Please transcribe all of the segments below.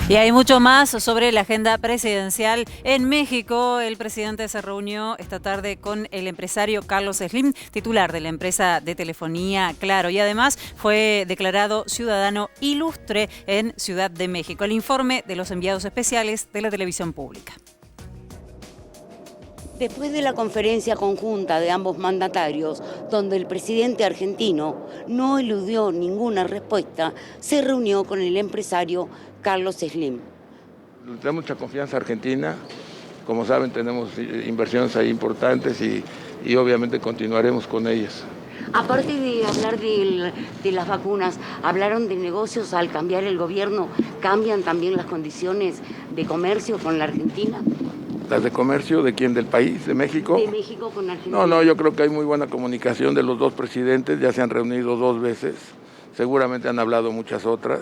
Y hay mucho más sobre la agenda presidencial. En México, el presidente se reunió esta tarde con el empresario Carlos Slim, titular de la empresa de telefonía Claro, y además fue declarado ciudadano ilustre en Ciudad de México. El informe de los enviados especiales de la televisión pública. Después de la conferencia conjunta de ambos mandatarios, donde el presidente argentino no eludió ninguna respuesta, se reunió con el empresario Carlos Slim. Tenemos mucha confianza Argentina, como saben tenemos inversiones ahí importantes y obviamente continuaremos con ellas. Aparte de hablar de las vacunas, ¿hablaron de negocios al cambiar el gobierno? ¿Cambian también las condiciones de comercio con la Argentina? ¿Las de comercio de quién? ¿Del país? ¿De México? De México con Argentina. No, yo creo que hay muy buena comunicación de los dos presidentes, ya se han reunido 2 veces, seguramente han hablado muchas otras.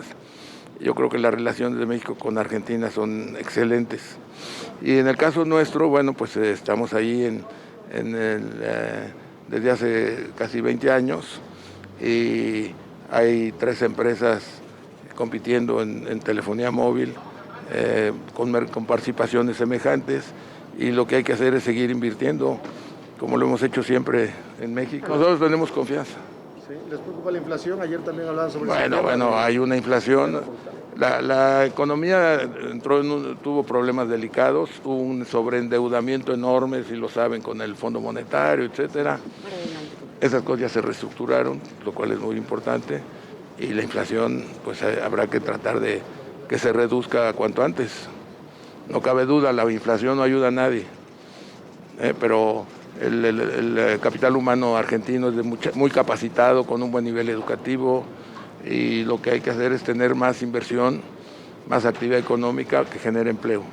Yo creo que las relaciones de México con Argentina son excelentes. Y en el caso nuestro, bueno, pues estamos ahí desde hace casi 20 años y hay 3 empresas compitiendo en telefonía móvil con participaciones semejantes, y lo que hay que hacer es seguir invirtiendo, como lo hemos hecho siempre en México. Nosotros tenemos confianza. ¿Sí? ¿Les preocupa la inflación? Ayer también hablaban sobre eso. Bueno, hay una inflación. La economía tuvo problemas delicados, hubo un sobreendeudamiento enorme, si lo saben, con el Fondo Monetario, etcétera. Esas cosas ya se reestructuraron, lo cual es muy importante, y la inflación, pues habrá que tratar de que se reduzca cuanto antes. No cabe duda, la inflación no ayuda a nadie, pero el capital humano argentino es muy capacitado, con un buen nivel educativo, y lo que hay que hacer es tener más inversión, más actividad económica que genere empleo.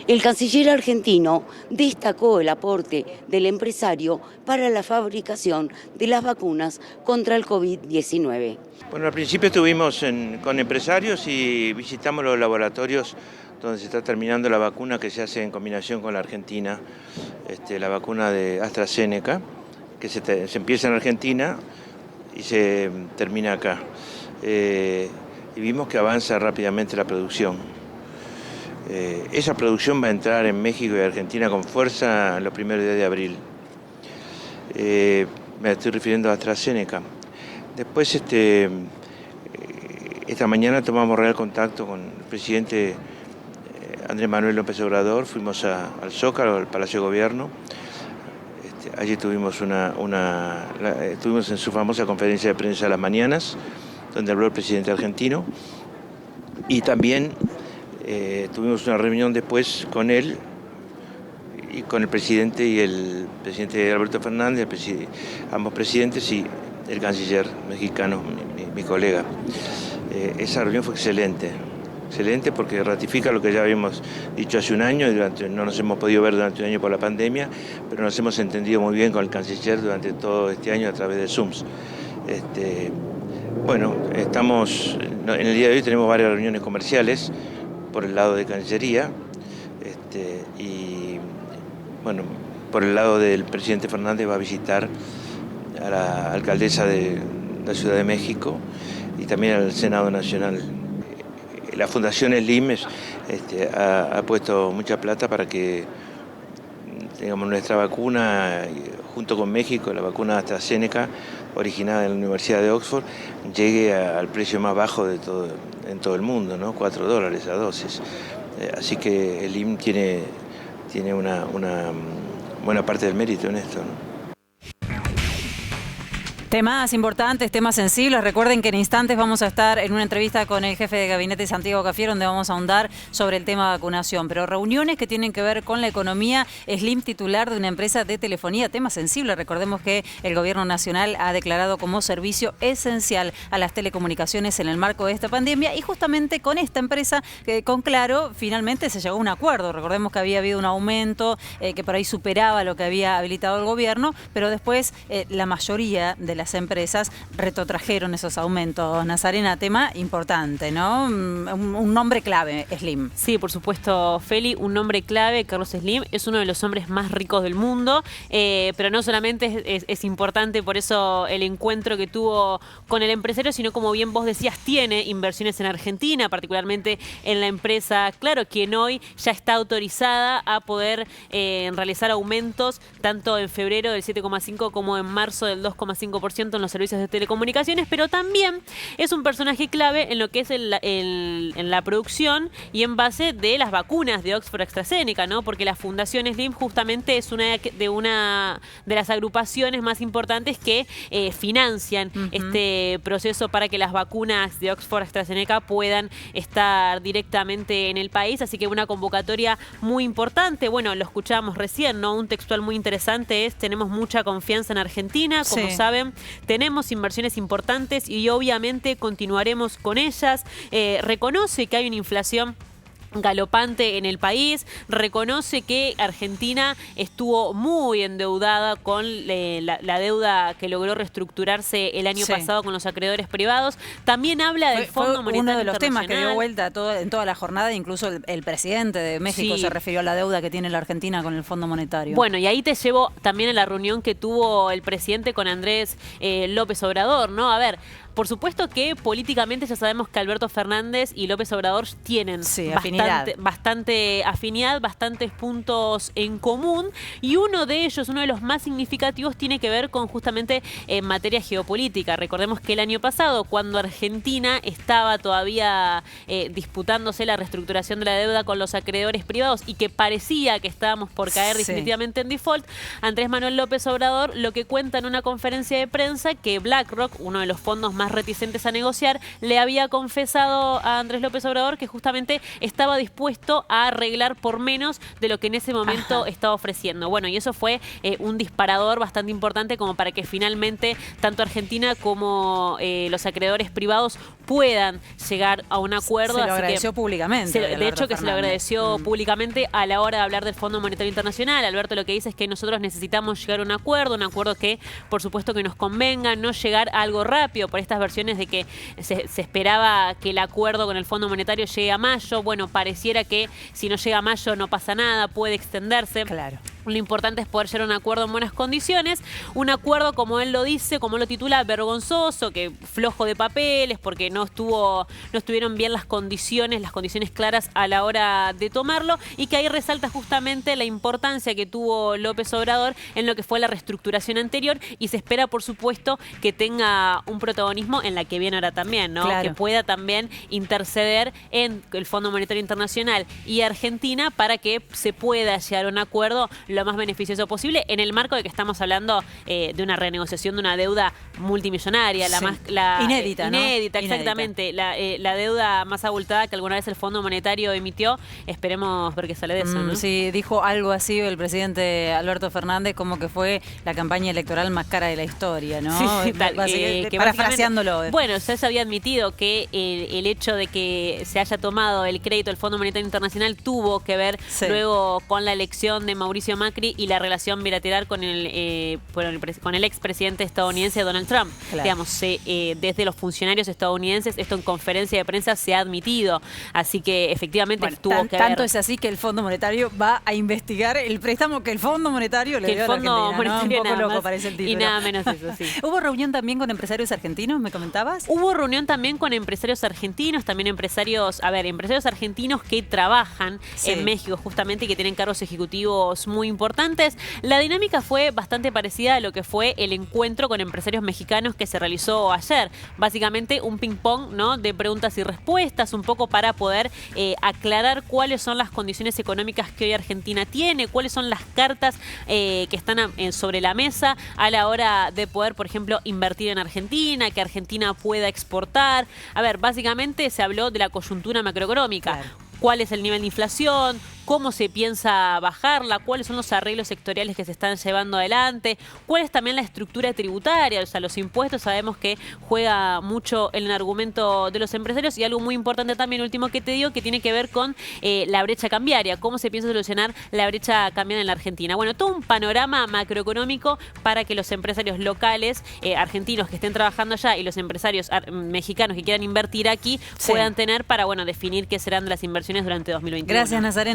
El canciller argentino destacó el aporte del empresario para la fabricación de las vacunas contra el COVID-19. Bueno, al principio estuvimos con empresarios y visitamos los laboratorios donde se está terminando la vacuna que se hace en combinación con la Argentina, la vacuna de AstraZeneca, que se empieza en Argentina y se termina acá. Y vimos que avanza rápidamente la producción. Esa producción va a entrar en México y Argentina con fuerza en los primeros días de abril. Me estoy refiriendo a AstraZeneca. Después, esta mañana tomamos real contacto con el presidente Andrés Manuel López Obrador, fuimos al Zócalo, al Palacio de Gobierno. Allí tuvimos estuvimos en su famosa conferencia de prensa a las mañanas, donde habló el presidente argentino, y también tuvimos una reunión después con él y con el presidente y el presidente Alberto Fernández, ambos presidentes, y el canciller mexicano, mi colega. Esa reunión fue excelente porque ratifica lo que ya habíamos dicho hace un año, y no nos hemos podido ver durante un año por la pandemia, pero nos hemos entendido muy bien con el canciller durante todo este año a través de Zooms. Bueno, en el día de hoy tenemos varias reuniones comerciales por el lado de Cancillería, y bueno, por el lado del presidente Fernández va a visitar a la alcaldesa de la Ciudad de México y también al Senado Nacional. La Fundación Slim ha puesto mucha plata para que tengamos nuestra vacuna, junto con México, la vacuna AstraZeneca, originada en la Universidad de Oxford, llegue al precio más bajo en todo el mundo, ¿no? $4 a dosis. Así que el Slim tiene una buena parte del mérito en esto, ¿no? Temas importantes, temas sensibles. Recuerden que en instantes vamos a estar en una entrevista con el jefe de gabinete Santiago Cafiero, donde vamos a ahondar sobre el tema de vacunación. Pero reuniones que tienen que ver con la economía. Slim, titular de una empresa de telefonía, tema sensible. Recordemos que el gobierno nacional ha declarado como servicio esencial a las telecomunicaciones en el marco de esta pandemia, y justamente con esta empresa, con Claro, finalmente se llegó a un acuerdo. Recordemos que había habido un aumento que por ahí superaba lo que había habilitado el gobierno, pero después la mayoría de las las empresas retrotrajeron esos aumentos. Nazarena, tema importante, ¿no? Un nombre clave, Slim. Sí, por supuesto, Feli, un nombre clave. Carlos Slim es uno de los hombres más ricos del mundo, pero no solamente es importante por eso el encuentro que tuvo con el empresario, sino como bien vos decías, tiene inversiones en Argentina, particularmente en la empresa Claro, quien hoy ya está autorizada a poder realizar aumentos tanto en febrero del 7,5% como en marzo del 2,5% en los servicios de telecomunicaciones, pero también es un personaje clave en lo que es en la producción y en base de las vacunas de Oxford AstraZeneca, ¿no? Porque la Fundación Slim justamente es una de las agrupaciones más importantes que financian este proceso para que las vacunas de Oxford AstraZeneca puedan estar directamente en el país, así que una convocatoria muy importante. Bueno, lo escuchábamos recién, ¿no? Un textual muy interesante es: tenemos mucha confianza en Argentina, como saben, tenemos inversiones importantes y obviamente continuaremos con ellas. Reconoce que hay una inflación galopante en el país, reconoce que Argentina estuvo muy endeudada con la deuda que logró reestructurarse el año pasado con los acreedores privados. También habla del Fondo Monetario uno de los Internacional. temas que dio vuelta en toda la jornada, incluso el presidente de México se refirió a la deuda que tiene la Argentina con el Fondo Monetario. Bueno, y ahí te llevo también a la reunión que tuvo el presidente con Andrés López Obrador, ¿no? A ver, por supuesto que políticamente ya sabemos que Alberto Fernández y López Obrador tienen bastante afinidad, bastantes puntos en común, y uno de ellos, uno de los más significativos, tiene que ver con justamente en materia geopolítica. Recordemos que el año pasado, cuando Argentina estaba todavía disputándose la reestructuración de la deuda con los acreedores privados y que parecía que estábamos por caer definitivamente en default, Andrés Manuel López Obrador lo que cuenta en una conferencia de prensa que BlackRock, uno de los fondos más reticentes a negociar, le había confesado a Andrés López Obrador que justamente estaba dispuesto a arreglar por menos de lo que en ese momento estaba ofreciendo. Bueno, y eso fue un disparador bastante importante como para que finalmente tanto Argentina como los acreedores privados puedan llegar a un acuerdo. Se lo agradeció públicamente. De hecho, que se lo agradeció públicamente a la hora de hablar del Fondo Monetario Internacional. Alberto lo que dice es que nosotros necesitamos llegar a un acuerdo que por supuesto que nos convenga, no llegar a algo rápido por estas versiones de que se esperaba que el acuerdo con el Fondo Monetario llegue a mayo. Bueno, pareciera que si no llega a mayo no pasa nada, puede extenderse. Claro. Lo importante es poder llegar a un acuerdo en buenas condiciones, un acuerdo, como él lo dice, como lo titula, vergonzoso, que flojo de papeles, porque no estuvieron bien las condiciones claras a la hora de tomarlo, y que ahí resalta justamente la importancia que tuvo López Obrador en lo que fue la reestructuración anterior, y se espera, por supuesto, que tenga un protagonismo en la que viene ahora también, ¿no? Claro. Que pueda también interceder en el Fondo Monetario Internacional y Argentina para que se pueda llegar a un acuerdo lo más beneficioso posible, en el marco de que estamos hablando de una renegociación de una deuda multimillonaria, inédita, ¿no? Inédita, exactamente. La deuda más abultada que alguna vez el Fondo Monetario emitió. Esperemos ver qué sale de eso, ¿no? Sí, dijo algo así el presidente Alberto Fernández, como que fue la campaña electoral más cara de la historia, ¿no? Sí, parafraseándolo. Bueno, ya se había admitido que el hecho de que se haya tomado el crédito del Fondo Monetario Internacional tuvo que ver luego con la elección de Mauricio Macri y la relación bilateral con el expresidente estadounidense Donald Trump. Claro. Digamos, desde los funcionarios estadounidenses, esto en conferencia de prensa se ha admitido. Así que efectivamente tuvo que ver. Tanto es así que el Fondo Monetario va a investigar el préstamo que el Fondo Monetario le dio a la Argentina, ¿no? Un poco loco parece el título. Y nada menos eso, sí. ¿Hubo reunión también con empresarios argentinos, me comentabas? Hubo reunión también con empresarios argentinos, también empresarios argentinos que trabajan en México justamente y que tienen cargos ejecutivos muy importantes. La dinámica fue bastante parecida a lo que fue el encuentro con empresarios mexicanos que se realizó ayer. Básicamente un ping-pong, ¿no?, de preguntas y respuestas, un poco para poder aclarar cuáles son las condiciones económicas que hoy Argentina tiene, cuáles son las cartas que están sobre la mesa a la hora de poder, por ejemplo, invertir en Argentina, que Argentina pueda exportar. A ver, básicamente se habló de la coyuntura macroeconómica. Claro. ¿Cuál es el nivel de inflación? cómo se piensa bajarla, cuáles son los arreglos sectoriales que se están llevando adelante, cuál es también la estructura tributaria, o sea, los impuestos sabemos que juega mucho en el argumento de los empresarios, y algo muy importante también, último que te digo, que tiene que ver con la brecha cambiaria, cómo se piensa solucionar la brecha cambiaria en la Argentina. Bueno, todo un panorama macroeconómico para que los empresarios locales, argentinos que estén trabajando allá, y los empresarios mexicanos que quieran invertir aquí puedan tener para, bueno, definir qué serán las inversiones durante 2021. Gracias, Nazarena.